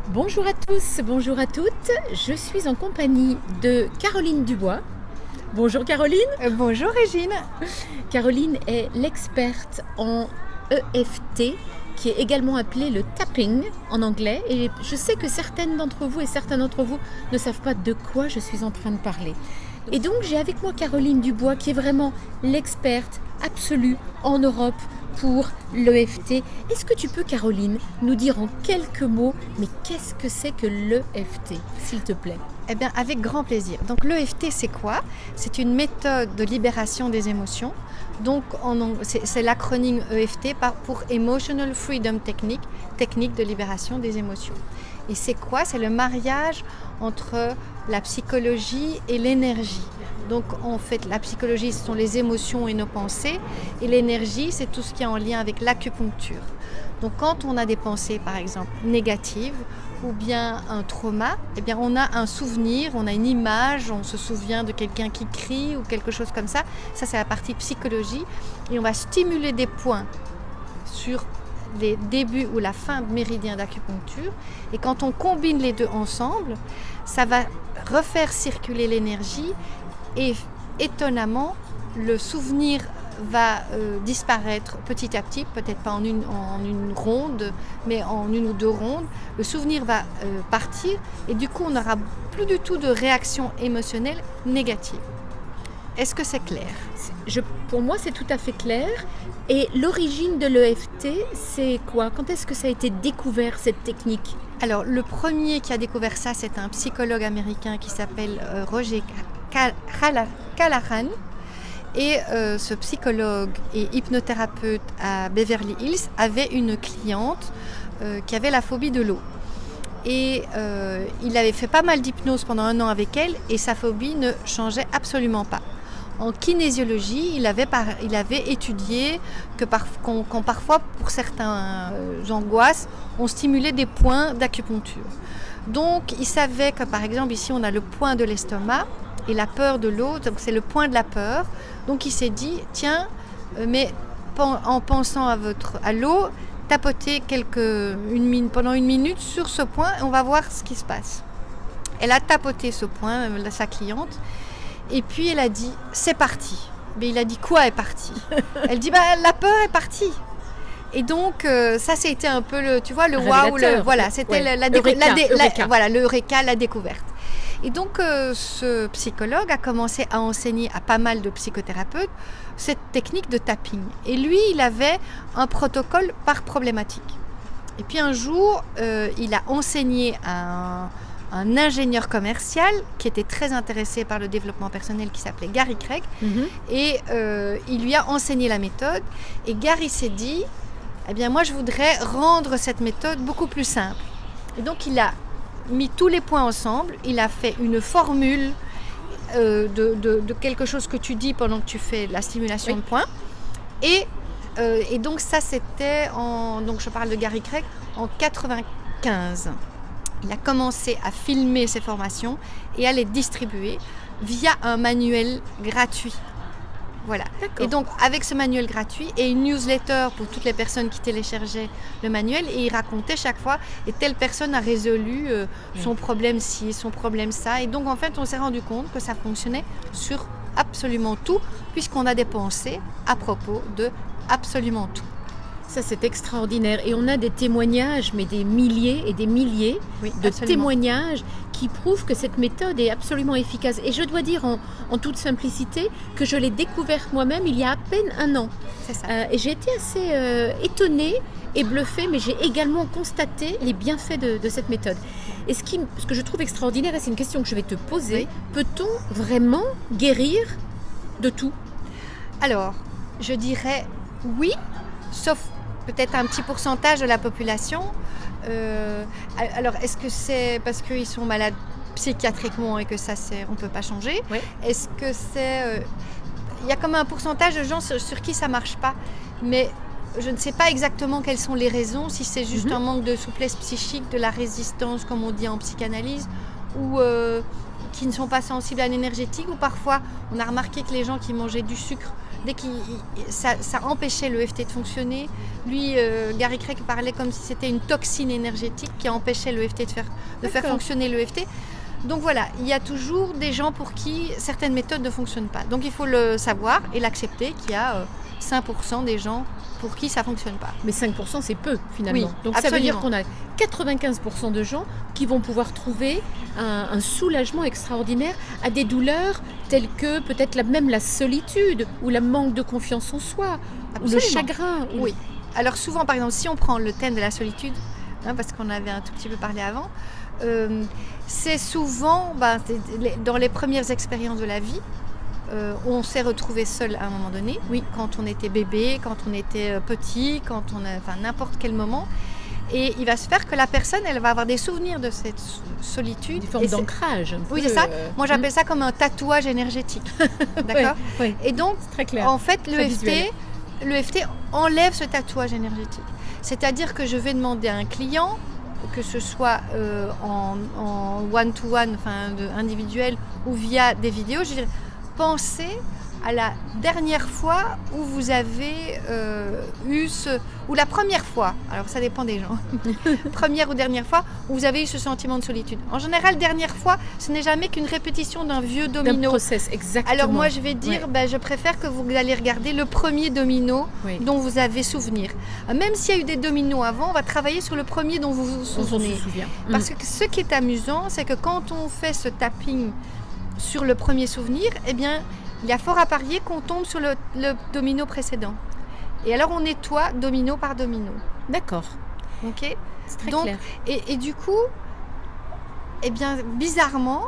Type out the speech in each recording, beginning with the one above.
Bonjour à tous, bonjour à toutes. Je suis en compagnie de Caroline Dubois. Bonjour Caroline. Bonjour Régine. Caroline est l'experte en EFT, qui est également appelé le tapping en anglais. Et je sais que certaines d'entre vous et certains d'entre vous ne savent pas de quoi je suis en train de parler. Et donc j'ai avec moi Caroline Dubois, qui est vraiment l'experte absolue en Europe pour l'EFT. Est-ce que tu peux, Caroline, nous dire en quelques mots, mais qu'est-ce que c'est que l'EFT, s'il te plaît? Eh bien, avec grand plaisir. Donc l'EFT, c'est quoi? C'est une méthode de libération des émotions. Donc c'est l'acronyme EFT pour Emotional Freedom Technique, technique de libération des émotions. Et c'est quoi? C'est le mariage entre la psychologie et l'énergie. Donc en fait, la psychologie, ce sont les émotions et nos pensées, et l'énergie, c'est tout ce qui est en lien avec l'acupuncture. Donc quand on a des pensées, par exemple, négatives, ou bien un trauma, eh bien on a un souvenir, on a une image, on se souvient de quelqu'un qui crie ou quelque chose comme ça. Ça, c'est la partie psychologie, et on va stimuler des points sur les débuts ou la fin de méridien d'acupuncture. Et quand on combine les deux ensemble, ça va refaire circuler l'énergie. Et étonnamment, le souvenir va disparaître petit à petit, peut-être pas en une ronde, mais en une ou deux rondes. Le souvenir va partir et du coup, on n'aura plus du tout de réaction émotionnelle négative. Est-ce que c'est clair? Pour moi, c'est tout à fait clair. Et l'origine de l'EFT, c'est quoi? Quand est-ce que ça a été découvert, cette technique? Alors, le premier qui a découvert ça, c'est un psychologue américain qui s'appelle Roger Callahan. Et ce psychologue et hypnothérapeute à Beverly Hills avait une cliente qui avait la phobie de l'eau. Et il avait fait pas mal d'hypnose pendant 1 an avec elle et sa phobie ne changeait absolument pas. En kinésiologie, il avait étudié quand parfois, pour certaines angoisses, on stimulait des points d'acupuncture. Donc, il savait que, par exemple, ici, on a le point de l'estomac et la peur de l'eau, donc c'est le point de la peur. Donc, il s'est dit, tiens, mais en pensant à l'eau, tapotez pendant 1 minute sur ce point et on va voir ce qui se passe. Elle a tapoté ce point, sa cliente, et puis elle a dit, c'est parti. Mais il a dit, quoi est parti? Elle dit, la peur est partie. Et donc, ça, c'était un peu le waouh, c'était l'eureka, la découverte. Et donc, ce psychologue a commencé à enseigner à pas mal de psychothérapeutes cette technique de tapping. Et lui, il avait un protocole par problématique. Et puis un jour, il a enseigné à un ingénieur commercial qui était très intéressé par le développement personnel, qui s'appelait Gary Craig. Et il lui a enseigné la méthode. Et Gary s'est dit, eh bien, moi, je voudrais rendre cette méthode beaucoup plus simple. Et donc, il a mis tous les points ensemble. Il a fait une formule de quelque chose que tu dis pendant que tu fais la stimulation de points. Et donc, ça, c'était donc je parle de Gary Craig, en 95. Il a commencé à filmer ses formations et à les distribuer via un manuel gratuit. Voilà. D'accord. Et donc, avec ce manuel gratuit et une newsletter pour toutes les personnes qui téléchargeaient le manuel, et il racontait chaque fois, et telle personne a résolu son problème ci, son problème ça. Et donc, en fait, on s'est rendu compte que ça fonctionnait sur absolument tout, puisqu'on a des pensées à propos de absolument tout. Ça, c'est extraordinaire. Et on a des témoignages, mais des milliers et des milliers de témoignages qui prouvent que cette méthode est absolument efficace. Et je dois dire en toute simplicité que je l'ai découverte moi-même il y a à peine 1 an. C'est ça. Et j'ai été assez étonnée et bluffée, mais j'ai également constaté les bienfaits de cette méthode. Et ce que je trouve extraordinaire, et c'est une question que je vais te poser, peut-on vraiment guérir de tout? Alors, je dirais oui, sauf peut-être un petit pourcentage de la population. Alors, est-ce que c'est parce qu'ils sont malades psychiatriquement et que ça, on ne peut pas changer? Est-ce que c'est... il y a comme un pourcentage de gens sur qui ça ne marche pas. Mais je ne sais pas exactement quelles sont les raisons, si c'est juste un manque de souplesse psychique, de la résistance, comme on dit en psychanalyse, ou qui ne sont pas sensibles à l'énergétique, ou parfois on a remarqué que les gens qui mangeaient du sucre ça empêchait l'EFT de fonctionner. Lui, Gary Craig parlait comme si c'était une toxine énergétique qui empêchait l'EFT de faire fonctionner l'EFT. Donc voilà, il y a toujours des gens pour qui certaines méthodes ne fonctionnent pas. Donc il faut le savoir et l'accepter qu'il y a 5% des gens pour qui ça ne fonctionne pas. Mais 5% c'est peu finalement. Oui, donc absolument. Ça veut dire qu'on a 95% de gens qui vont pouvoir trouver un soulagement extraordinaire à des douleurs telles que peut-être même la solitude ou le manque de confiance en soi, ou le chagrin. Oui. Alors souvent, par exemple, si on prend le thème de la solitude, parce qu'on avait un tout petit peu parlé avant, c'est souvent dans les premières expériences de la vie, on s'est retrouvé seul à un moment donné, quand on était bébé, quand on était petit, n'importe quel moment. Et il va se faire que la personne, elle va avoir des souvenirs de cette solitude. Des formes d'ancrage. Oui, c'est ça. Moi, j'appelle ça comme un tatouage énergétique. D'accord ? Oui. Et donc, très clair. En fait, l'EFT enlève ce tatouage énergétique. C'est-à-dire que je vais demander à un client, que ce soit en one-to-one, individuel, ou via des vidéos, je dirais, pensez à la dernière fois où vous avez ou la première fois, alors ça dépend des gens, première ou dernière fois où vous avez eu ce sentiment de solitude. En général, dernière fois, ce n'est jamais qu'une répétition d'un vieux domino. D'un process, exactement. Alors moi, je vais dire, je préfère que vous allez regarder le premier domino dont vous avez souvenir. Même s'il y a eu des dominos avant, on va travailler sur le premier dont vous vous souvenez. On se souvient. Parce que ce qui est amusant, c'est que quand on fait ce tapping sur le premier souvenir, eh bien, il y a fort à parier qu'on tombe sur le domino précédent. Et alors, on nettoie domino par domino. D'accord. Ok. C'est très clair. Et du coup, eh bien, bizarrement,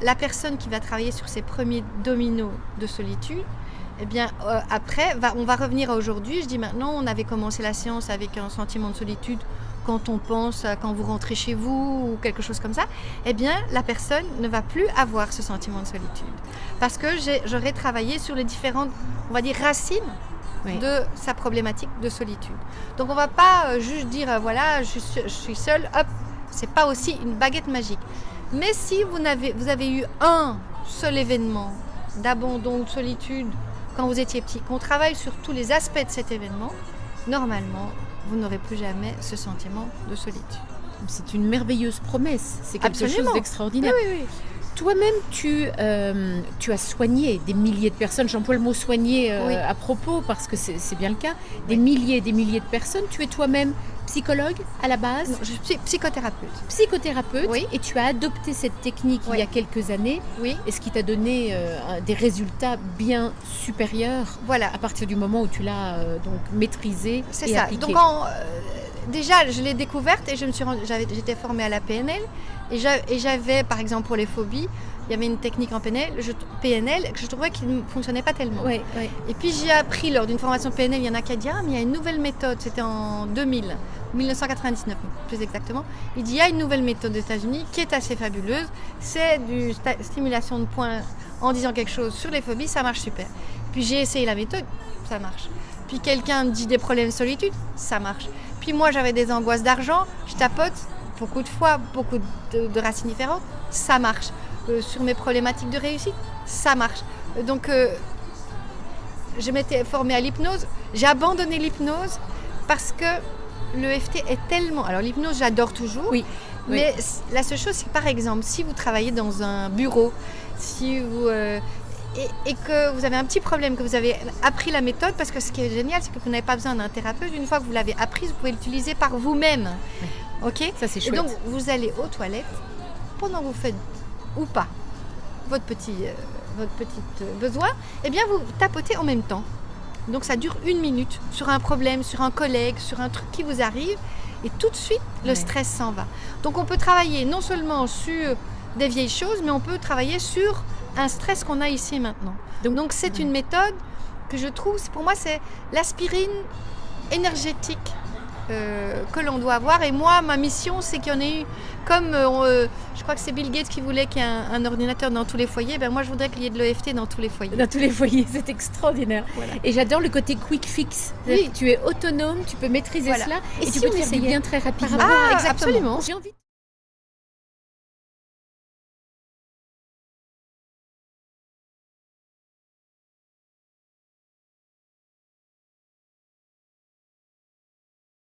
la personne qui va travailler sur ces premiers dominos de solitude, eh bien, après, on va revenir à aujourd'hui. Je dis maintenant, on avait commencé la séance avec un sentiment de solitude quand on pense, quand vous rentrez chez vous ou quelque chose comme ça, eh bien, la personne ne va plus avoir ce sentiment de solitude. Parce que j'aurais travaillé sur les différentes, on va dire, racines de sa problématique de solitude. Donc, on ne va pas juste dire, voilà, je suis seule, hop, c'est pas aussi une baguette magique. Mais si vous avez eu un seul événement d'abandon ou de solitude quand vous étiez petit, qu'on travaille sur tous les aspects de cet événement, normalement, vous n'aurez plus jamais ce sentiment de solitude. C'est une merveilleuse promesse, c'est quelque Absolument. Chose d'extraordinaire. Oui. Toi-même, tu as soigné des milliers de personnes, j'emploie le mot soigner à propos parce que c'est bien le cas, des milliers et des milliers de personnes. Tu es toi-même psychologue à la base ? Non, je suis psychothérapeute. Psychothérapeute, et tu as adopté cette technique il y a quelques années, et ce qui t'a donné des résultats bien supérieurs à partir du moment où tu l'as donc maîtrisée et appliquée. Donc déjà, je l'ai découverte et j'étais formée à la PNL et j'avais, par exemple, pour les phobies, il y avait une technique en PNL que je trouvais qui ne fonctionnait pas tellement. Et puis j'ai appris lors d'une formation PNL, il y en a qui a dit « Ah, mais il y a une nouvelle méthode », c'était en 1999 plus exactement. Il dit « Il y a une nouvelle méthode aux États-Unis qui est assez fabuleuse, c'est du stimulation de points en disant quelque chose sur les phobies, ça marche super. » Puis j'ai essayé la méthode, ça marche. Puis quelqu'un me dit des problèmes de solitude, ça marche. Puis moi j'avais des angoisses d'argent, je tapote beaucoup de fois, beaucoup de racines différentes, ça marche. Sur mes problématiques de réussite, ça marche. Donc je m'étais formée à l'hypnose, j'ai abandonné l'hypnose parce que l'EFT est tellement... Alors l'hypnose j'adore toujours, mais la seule chose c'est que par exemple si vous travaillez dans un bureau, si vous... Et que vous avez un petit problème, que vous avez appris la méthode, parce que ce qui est génial, c'est que vous n'avez pas besoin d'un thérapeute. Une fois que vous l'avez apprise, vous pouvez l'utiliser par vous-même. Ok ? Ça, c'est chouette. Et donc, vous allez aux toilettes, pendant que vous faites, ou pas, votre petit besoin, eh bien, vous tapotez en même temps. Donc, ça dure 1 minute sur un problème, sur un collègue, sur un truc qui vous arrive, et tout de suite, le stress s'en va. Donc, on peut travailler non seulement sur des vieilles choses, mais on peut travailler sur un stress qu'on a ici et maintenant. Donc c'est une méthode que je trouve, pour moi, c'est l'aspirine énergétique que l'on doit avoir. Et moi, ma mission, c'est qu'il y en ait eu, comme je crois que c'est Bill Gates qui voulait qu'il y ait un ordinateur dans tous les foyers, ben moi je voudrais qu'il y ait de l'EFT dans tous les foyers. Dans tous les foyers, c'est extraordinaire. Voilà. Et j'adore le côté quick fix. Tu es autonome, tu peux maîtriser cela et tu peux te faire du bien très rapidement. Exactement. J'ai envie